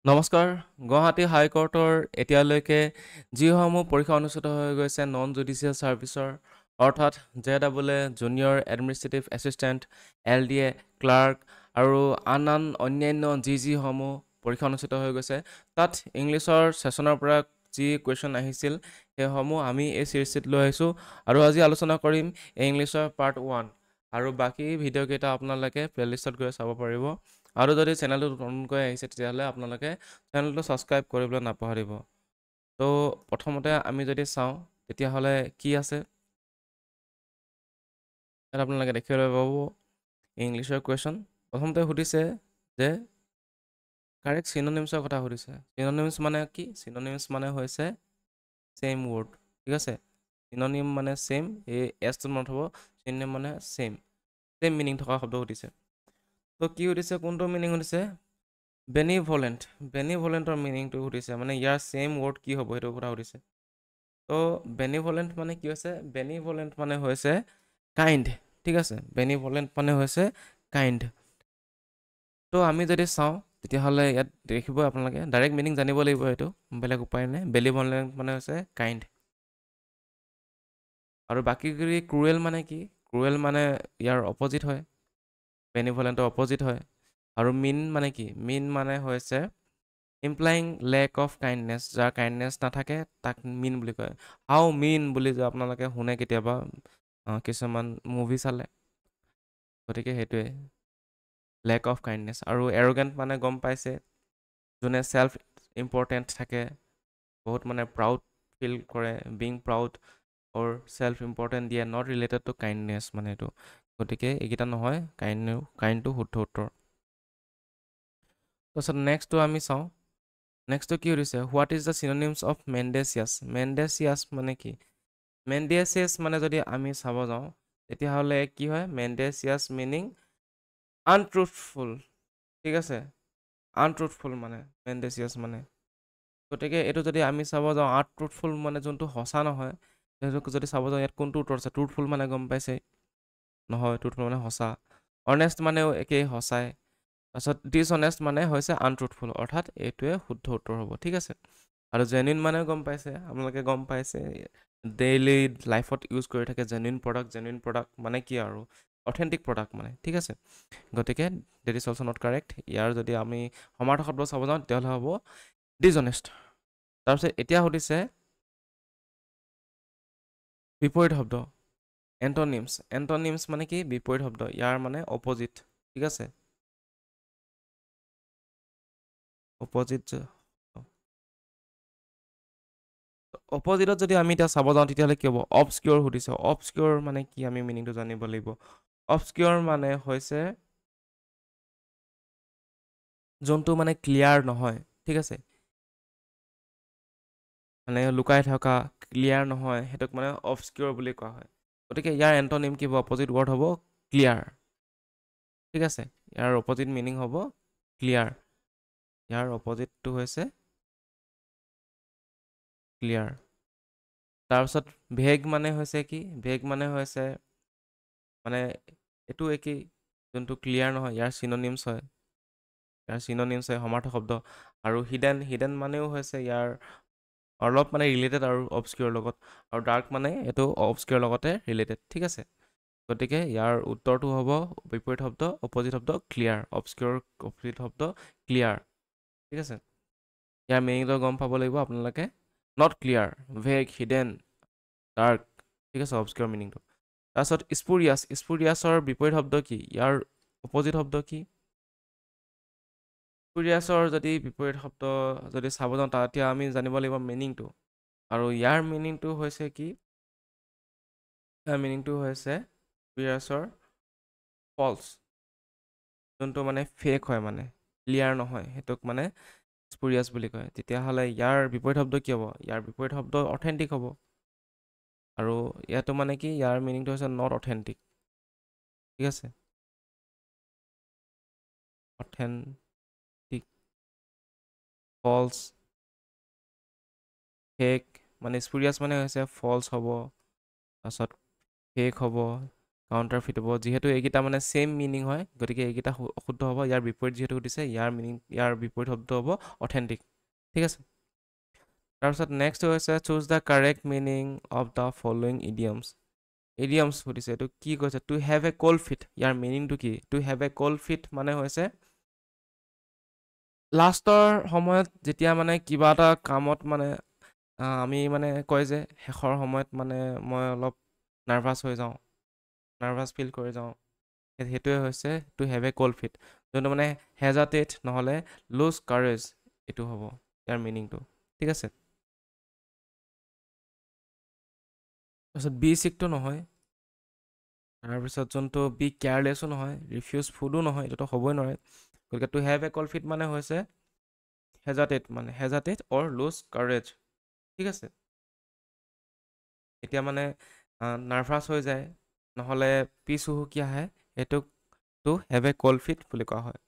নমস্কাৰ গুৱাহাটী হাইকোৰ্টৰ এতিয়ালৈকে যিসমূহ পৰীক্ষা অনুষ্ঠিত হৈ গৈছে নন জুডিচিয়েল ছাৰ্ভিচৰ অৰ্থাৎ JAA junior administrative assistant LDA clerk আৰু আন অন্যান্য যিসমূহ পৰীক্ষা অনুষ্ঠিত হৈ গৈছে তাত ইংলিছৰ ছেশ্যনৰ পৰা যি কুৱেশ্যন আহিছিল সেইসমূহ আমি এই চিৰিজত লৈ আহিছোঁ আৰু আজি আলোচনা কৰিম ইংলিছৰ পাৰ্ট 1 আৰু বাকী ভিডিঅ'কেইটা আপোনালোকে প্লেলিষ্টত গৈ চাব পাৰিব আৰু যদি চেনেলটো নতুনকৈ আহিছে তেতিয়াহ'লে আপোনালোকে চেনেলটো ছাবস্ক্ৰাইব কৰিবলৈ নাপাহৰিব তো প্ৰথমতে আমি যদি চাওঁ তেতিয়াহ'লে কি আছে ইয়াত আপোনালোকে দেখিবলৈ পাব ইংলিছৰ কুৱেশ্যন প্ৰথমতে সুধিছে যে কাৰেক্ট চিনোনিমছৰ কথা সুধিছে চিনোনিমছ মানে কি চিনোনিমছ মানে হৈছে চেম ৱৰ্ড ঠিক আছে চিনোনিম মানে চেম এই এছটো মনত হ'ব চিনোনিম মানে চেম মিনিং থকা শব্দ সুধিছে তো কি সুধিছে কোনটো মিনিং সুধিছে বেনিভলেণ্টৰ মিনিংটো সুধিছে মানে ইয়াৰ চেম ৱৰ্ড কি হ'ব সেইটো কথা সুধিছে তো বেনিভলেণ্ট মানে কি হৈছে বেনিভলেণ্ট মানে হৈছে কাইণ্ড ঠিক আছে বেনিভলেণ্ট মানে হৈছে কাইণ্ড তো আমি যদি চাওঁ তেতিয়াহ'লে ইয়াত দেখিব আপোনালোকে ডাইৰেক্ট মিনিং জানিব লাগিব এইটো বেলেগ উপায় নাই বেনিভলেণ্ট মানে হৈছে কাইণ্ড আৰু বাকী ক্ৰুৱেল মানে কি ক্ৰুৱেল মানে ইয়াৰ অপজিট হয় বেনিভলেণ্টৰ অপজিট হয় আৰু মিন মানে কি মিন মানে হৈছে ইমপ্লাইং লেক অফ কাইণ্ডনেছ যাৰ কাইণ্ডনেছ নাথাকে তাক মিন বুলি কয় হাউ মিন বুলি যে আপোনালোকে শুনে কেতিয়াবা কিছুমান মুভি চালে গতিকে সেইটোৱে লেক অফ কাইণ্ডনেছ আৰু এৰোগেণ্ট মানে গম পাইছে যোনে ছেল্ফ ইম্পৰ্টেণ্ট থাকে বহুত মানে প্ৰাউড ফিল কৰে বিং প্ৰাউড অৰ ছেল্ফ ইম্পৰ্টেণ্ট দিয়ে নট ৰিলেটেড টু কাইণ্ডনেছ মানে এইটো গতিকে এইকেইটা নহয় কাইণ্ডটো শুদ্ধ উত্তৰ তাৰপিছত নেক্সটটো আমি চাওঁ নেক্সটটো কি সুধিছে হোৱাট ইজ দ্য চিনোনিমছ অফ মেণ্ডেছিয়াছ মানে কি মেণ্ডেছিয়াছ মানে যদি আমি চাব যাওঁ তেতিয়াহ'লে কি হয় মেণ্ডেছিয়াছ মিনিং আনট্ৰুথফুল ঠিক আছে আনট্ৰুথফুল মানে মেণ্ডেছিয়াছ মানে গতিকে এইটো যদি আমি চাব যাওঁ আনট্ৰুথফুল মানে যোনটো সঁচা নহয় সেইটো যদি চাব যাওঁ ইয়াত কোনটো উত্তৰ আছে ট্ৰুথফুল মানে গম পাইছে নহয় ট্ৰুথফুল মানে সঁচা অনেষ্ট মানেও একেই সঁচাই তাৰপিছত ডিছঅনেষ্ট মানে হৈছে আনট্ৰুথফুল অৰ্থাৎ এইটোৱে শুদ্ধ উত্তৰ হ'ব ঠিক আছে আৰু জেনুইন মানে গম পাইছে আপোনালোকে গম পাইছে ডেইলি লাইফত ইউজ কৰি থাকে জেনুইন প্ৰডাক্ট মানে কি আৰু অথেণ্টিক প্ৰডাক্ট মানে ঠিক আছে গতিকে that is also' not correct ইয়াৰ যদি আমি সমাৰ্থক শব্দ চাব যাওঁ তেতিয়াহ'লে হ'ব ডিছঅনেষ্ট তাৰপিছত এতিয়া সুধিছে বিপৰীত শব্দ এণ্টনিমছ মানে কি বিপৰীত শব্দ ইয়াৰ মানে অপজিট ঠিক আছে অপজিটত যদি আমি এতিয়া চাব যাওঁ তেতিয়াহ'লে কি হ'ব অবস্কিউৰ সুধিছে অবস্কিউৰ মানে কি আমি মিনিংটো জানিব লাগিব অবস্কিউৰ মানে হৈছে যোনটো মানে ক্লিয়াৰ নহয় ঠিক আছে মানে লুকাই থকা ক্লিয়াৰ নহয় সেইটোক মানে অবস্কিউৰ বুলি কোৱা হয় গতিকে ইয়াৰ এণ্টনিম কি হ'ব অপজিট ৱৰ্ড হ'ব ক্লিয়াৰ ঠিক আছে ইয়াৰ অপজিট মিনিং হ'ব ক্লিয়াৰ ইয়াৰ অপজিটটো হৈছে ক্লিয়াৰ তাৰপিছত ভেগ মানে হৈছে কি ভেগ মানে হৈছে মানে এইটো একেই যোনটো ক্লিয়াৰ নহয় ইয়াৰ চিনোনিমছ হয় সমাৰ্থক শব্দ আৰু হিডেন মানেও হৈছে ইয়াৰ অলপ মানে ৰিলেটেড আৰু অবস্কিউৰ লগত আৰু ডাৰ্ক মানে এইটো অবস্কিউৰ লগতে ৰিলেটেড ঠিক আছে গতিকে ইয়াৰ উত্তৰটো হ'ব বিপৰীত শব্দ অপজিট শব্দ ক্লিয়াৰ অবস্কিউৰ অপজিট শব্দ ক্লিয়াৰ ঠিক আছে ইয়াৰ মিনিংটো গম পাব লাগিব আপোনালোকে not clear vague hidden dark ঠিক আছে অবস্কিউৰ মিনিংটো তাৰপিছত স্পুৰিয়াছৰ বিপৰীত শব্দ কি ইয়াৰ অপজিট শব্দ কি স্পুৰিয়াছৰ যদি বিপৰীত শব্দ যদি চাব যাওঁ তেতিয়া আমি জানিব লাগিব মিনিংটো আৰু ইয়াৰ মিনিংটো হৈছে কি ইয়াৰ মিনিংটো হৈছে স্পুৰিয়াছৰ ফলছ যোনটো মানে ফেক হয় মানে ক্লিয়াৰ নহয় সেইটোক মানে স্পুৰিয়াছ বুলি কয় তেতিয়াহ'লে ইয়াৰ বিপৰীত শব্দ কি হ'ব ইয়াৰ বিপৰীত শব্দ অথেণ্টিক হ'ব আৰু ইয়াতো মানে কি ইয়াৰ মিনিংটো হৈছে নট অথেণ্টিক ঠিক আছে অথেণ্টিক ফলছ ফেক মানে স্পুৰিয়াছ মানে হৈছে ফলছ হ'ব তাৰপিছত ফেক হ'ব কাউণ্টাৰফিট হ'ব যিহেতু এইকেইটা মানে ছেইম মিনিং হয় গতিকে এইকেইটা অশুদ্ধ হ'ব ইয়াৰ বিপৰীত যিহেতু সুধিছে ইয়াৰ বিপৰীত শব্দ হ'ব অথেণ্টিক ঠিক আছে তাৰপিছত নেক্সট হৈছে choose the correct meaning of the following idioms সুধিছে এইটো কি কৈছে to have a cold feet ইয়াৰ মিনিংটো কি to have a cold feet মানে হৈছে লাষ্টৰ সময়ত যেতিয়া মানে কিবা এটা কামত মানে আমি মানে কয় যে শেষৰ সময়ত মানে মই অলপ নাৰ্ভাছ হৈ যাওঁ নাৰ্ভাছ ফিল কৰি যাওঁ সেইটোৱে হৈছে two have a cold fit যোনটো মানে হেজাটেট নহ'লে লুজ কাৰেজ এইটো হ'ব ইয়াৰ মিনিংটো ঠিক আছে তাৰপিছত বি চিকটো নহয় তাৰপিছত যোনটো বি কেয়াৰলেছো নহয় ৰিফিউজ ফুডো নহয় এইটোতো হ'বই নোৱাৰে গতিকে two have a cold feet মানে হৈছে হেজাটেট অৰ লুজ কাৰেজ ঠিক আছে এতিয়া মানে নাৰ্ভাছ হৈ যায় নহ'লে পিছ হুহুকি আহে এইটোক to have a cold feet বুলি কোৱা হয়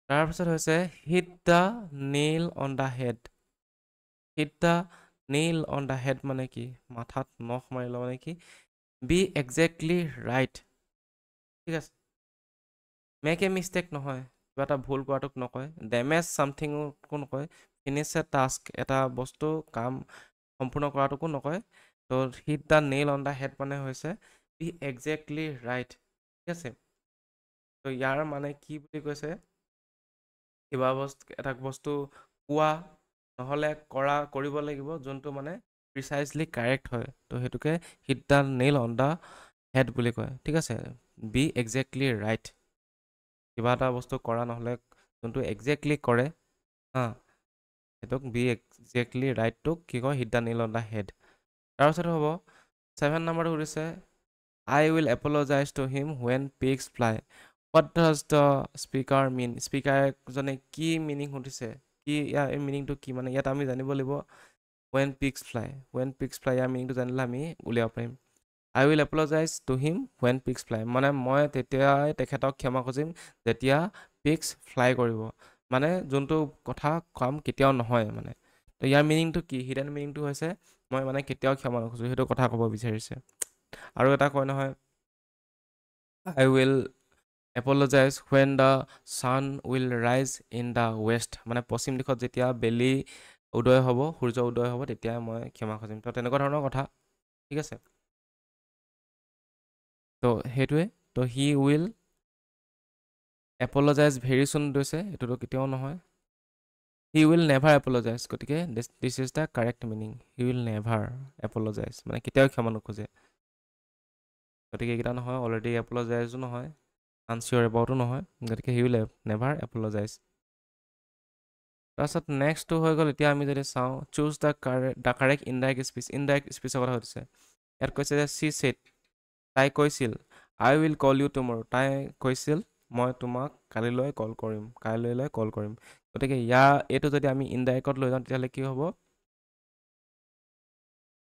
তাৰপিছত হৈছে hit the nail on the head hit the nail on the head মানে কি মাথাত নখ মাৰি লোৱা মানে কি বি একজেক্টলি ৰাইট ঠিক আছে মেক এ মিষ্টেক নহয় কিবা এটা ভুল কৰাটোক নকয় ডেমেজ ছামথিঙকো নকয় ফিনিছ এ টাস্ক এটা বস্তু কাম সম্পূৰ্ণ কৰাটোকো নকয় তো hit the nail on the head মানে হৈছে বি একজেক্টলি ৰাইট ঠিক আছে তো ইয়াৰ মানে কি বুলি কৈছে কিবা এটা বস্তু কোৱা নহ'লে কৰিব লাগিব যোনটো মানে প্ৰিচাইজলি কাৰেক্ট হয় তো সেইটোকে hit the nail on the head বুলি কয় ঠিক আছে বি একজেক্টলি ৰাইট কিবা এটা বস্তু কৰা নহ'লে যোনটো একজেক্টলি কৰে হা সেইটোক বি একজেক্টলি ৰাইটটোক কি কয় hit the nail on the head তাৰপিছত হ'ব 7 নম্বৰটো সুধিছে I will apologize to him when pigs fly. What does the speaker mean? স্পিকাৰজনে কি মিনিং সুধিছে কি ইয়াৰ মিনিংটো কি মানে ইয়াত আমি জানিব লাগিব when pigs fly ইয়াৰ মিনিংটো জানিলে আমি উলিয়াব পাৰিম I will apologize to him when pigs fly মানে মই তেতিয়াই তেখেতক ক্ষমা খুজিম যেতিয়া pigs fly কৰিব মানে যোনটো কথা কাম কেতিয়াও নহয় মানে তো ইয়াৰ মিনিংটো কি হিডেন মিনিংটো হৈছে মই মানে কেতিয়াও ক্ষমা নখোজো সেইটো কথা ক'ব বিচাৰিছে আৰু এটা কয় নহয় I will apologize when the sun will rise in the west মানে পশ্চিম দিশত যেতিয়া বেলি উদয় হ'ব সূৰ্য উদয় হ'ব তেতিয়া মই ক্ষমা খুজিম তো তেনেকুৱা ধৰণৰ কথা ঠিক আছে তো সেইটোৱে তো হি উইল এপলজাইজ ভেৰি চুন কৈছে এইটোতো কেতিয়াও নহয় হি উইল নেভাৰ এপলজাইজ গতিকে this is the correct meaning he will never apologise মানে কেতিয়াও ক্ষমা নোখোজে গতিকে এইকেইটা নহয় অলৰেডি এপলজাইজো নহয় আনচিয়ৰ এবাউটো নহয় গতিকে হি উইল নেভাৰ এপলজাইজ তাৰপিছত নেক্সটটো হৈ গ'ল এতিয়া আমি যদি চাওঁ চুজ দ্য কাৰেক্ট ইনডাইৰেক্ট স্পীচৰ কথা সুধিছে ইয়াত কৈছে যে চি ছেড তাই কৈছিল আই উইল কল ইউ টুমৰো তাই কৈছিল মই তোমাক কালিলৈ কল কৰিম গতিকে এইটো যদি আমি ইনডাইৰেক্টত লৈ যাওঁ তেতিয়াহ'লে কি হ'ব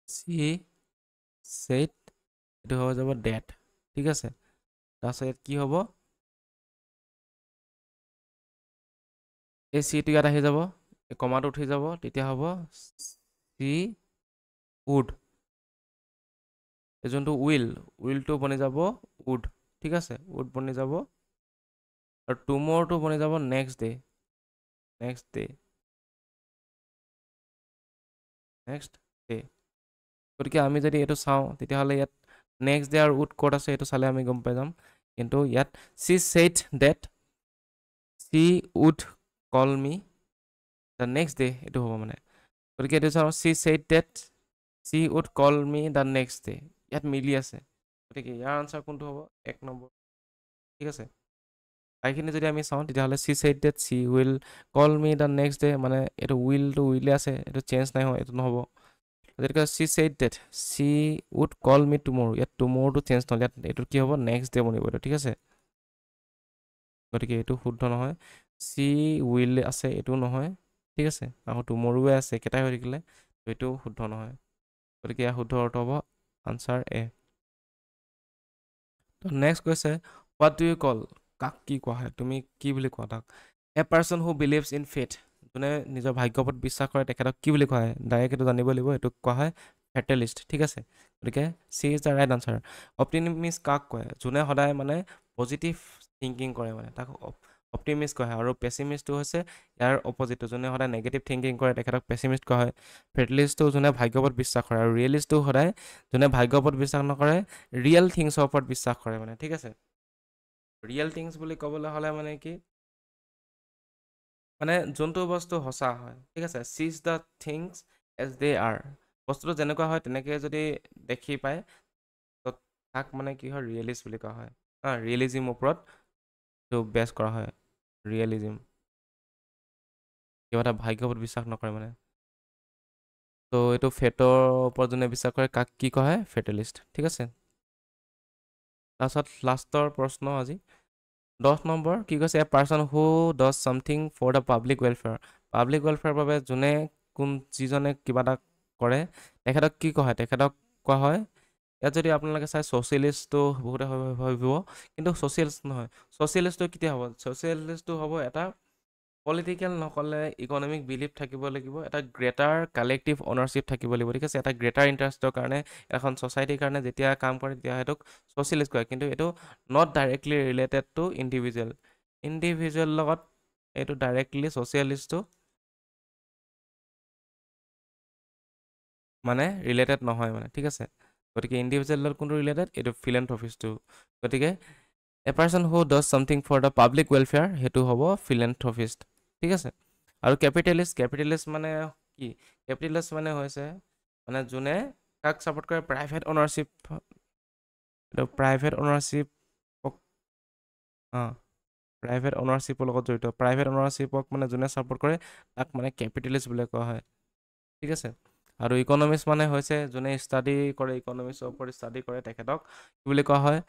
চি ছেড এইটো হৈ যাব ডেট ঠিক আছে তাৰপিছত ইয়াত কি হ'ব এই চিটো ইয়াত আহি যাব এই কমাটো উঠি যাব তেতিয়া হ'ব চি উড এই যোনটো উইলটো বনি যাব উড ঠিক আছে উড বনি যাব আৰু টুমৰটো বনি যাব নেক্সট ডে গতিকে আমি যদি এইটো চাওঁ তেতিয়াহ'লে ইয়াত নেক্সট ডে আৰু উড ক'ত আছে এইটো চালে আমি গম পাই যাম কিন্তু ইয়াত she said that she would call me the next day এইটো হ'ব মানে গতিকে এইটো চাওঁ she said that she would call me the next day ইয়াত মিলি আছে গতিকে ইয়াৰ আনচাৰ কোনটো হ'ব 1 নম্বৰ ঠিক আছে এইখিনি যদি আমি চাওঁ তেতিয়াহ'লে C said that C will call me the next day মানে এইটো উইলে আছে এইটো চেঞ্জ নাই হয় এইটো নহ'ব গতিকে she said that she would call me tomorrow ইয়াত টুমৰোটো চেঞ্জ নহ'লে ইয়াত এইটো কি হ'ব নেক্সট ডে বনিব এইটো ঠিক আছে গতিকে এইটো শুদ্ধ নহয় চি উইল আছে এইটো নহয় ঠিক আছে আকৌ টুমৰোৱে আছে একেটাই হৈ থাকিলে এইটো শুদ্ধ নহয় গতিকে ইয়াৰ শুদ্ধ অৰ্থ হ'ব আনচাৰ এ তো নেক্সট কৈছে হোৱাট ডু ইউ কল কাক কি কোৱা হয় তুমি কি বুলি কোৱা তাক এ person who believes in faith যোনে নিজৰ ভাগ্যৰ ওপৰত বিশ্বাস কৰে তেখেতক কি বুলি কোৱা হয় ডাইৰেক্ট এইটো জানিব লাগিব এইটোক কোৱা হয় ফেটেলিষ্ট ঠিক আছে গতিকে C is the right answer optimist কাক কয় যোনে সদায় মানে পজিটিভ থিংকিং কৰে মানে তাক অপটিমিষ্ট কোৱা হয় আৰু পেচিমিষ্টটো হৈছে ইয়াৰ অপজিটটো যোনে সদায় নেগেটিভ থিংকিং কৰে তেখেতক পেচিমিষ্ট কোৱা হয় ফেটেলিষ্টটো যোনে ভাগ্যৰ ওপৰত বিশ্বাস কৰে আৰু ৰিয়েলিষ্টটো সদায় যোনে ভাগ্যৰ ওপৰত বিশ্বাস নকৰে ৰিয়েল থিংছৰ ওপৰত বিশ্বাস কৰে মানে ঠিক আছে ৰিয়েল থিংছ বুলি ক'বলৈ হ'লে মানে কি মানে যোনটো বস্তু সঁচা হয় ঠিক আছে sees the things as they are বস্তুটো যেনেকুৱা হয় তেনেকৈ যদি দেখি পায় তাক মানে কি হয় ৰিয়েলিষ্ট বুলি কোৱা হয় ৰিয়েলিজিম ওপৰত এইটো বেছ কৰা হয় ৰিয়েলিজিম কিবা এটা ভাগ্যৰ ওপৰত বিশ্বাস নকৰে মানে ত' এইটো ফেটৰ ওপৰত যোনে বিশ্বাস কৰে কাক কি কোৱা হয় ফেটেলিষ্ট ঠিক আছে তাৰপাছত লাষ্টৰ প্ৰশ্ন আজি 10 নম্বৰ কি কৈছে a person who does something for the public ৱেলফেয়াৰৰ বাবে যোনে যিজনে কিবা এটা কৰে তেখেতক কি কোৱা হয় তেখেতক কোৱা হয় ইয়াত যদি আপোনালোকে চাই ছ'চিয়েলিষ্টটো বহুতে ভাবিব কিন্তু ছ'চিয়েলিষ্ট নহয় ছ'চিয়েলিষ্টটো কেতিয়া হ'ব ছ'চিয়েলিষ্টটো হ'ব এটা পলিটিকেল নক'লে ইকনমিক বিলিভ থাকিব লাগিব এটা গ্ৰেটাৰ কালেক্টিভ অনাৰশ্বিপ থাকিব লাগিব ঠিক আছে এটা গ্ৰেটাৰ ইণ্টাৰেষ্টৰ কাৰণে এখন ছ'চাইটিৰ কাৰণে যেতিয়া কাম কৰে তেতিয়া সেইটোক ছ'চিয়েলিষ্ট কয় কিন্তু এইটো not directly related to individual লগত এইটো ডাইৰেক্টলি ছ'চিয়েলিষ্টটো মানে ৰিলেটেড নহয় মানে ঠিক আছে গতিকে ইণ্ডিভিজুৱেল লগত কোনটো ৰিলেটেড এইটো ফিলেন্থ্ৰপিষ্টটো গতিকে a person who does something for the public welfare সেইটো হ'ব ফিলেন্থ্ৰপিষ্ট ঠিক আছে আৰু কেপিটেলিষ্ট মানে কি কেপিটেলিষ্ট মানে হৈছে মানে যোনে কাক ছাপোৰ্ট কৰে প্ৰাইভেট অনাৰশ্বিপ প্ৰাইভেট অনাৰশ্বিপৰ লগত জড়িত প্ৰাইভেট অনাৰশ্বিপক মানে যোনে ছাপোৰ্ট কৰে তাক মানে কেপিটেলিষ্ট বুলি কোৱা হয় ঠিক আছে আৰু ইকনমিষ্ট মানে হৈছে যোনে ষ্টাডি কৰে ইকনমিষ্টৰ ওপৰত ষ্টাডি কৰে তেখেতক কি বুলি কোৱা হয়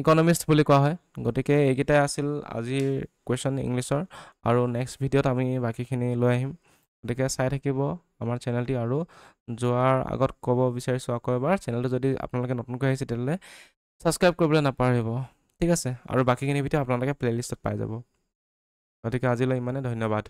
ইকনমিষ্ট বুলি কোৱা হয় গতিকে এইকেইটাই আছিল আজিৰ কুৱেশ্যন ইংলিছৰ আৰু নেক্সট ভিডিঅ'ত আমি বাকীখিনি লৈ আহিম গতিকে চাই থাকিব আমাৰ চেনেলটি আৰু যোৱাৰ আগত ক'ব বিচাৰিছোঁ আকৌ এবাৰ চেনেলটো যদি আপোনালোকে নতুনকৈ আহিছে তেতিয়াহ'লে ছাবস্ক্ৰাইব কৰিবলৈ নাপাহৰিব ঠিক আছে আৰু বাকীখিনি ভিডিঅ' আপোনালোকে প্লে'লিষ্টত পাই যাব গতিকে আজিলৈ ইমানে ধন্যবাদ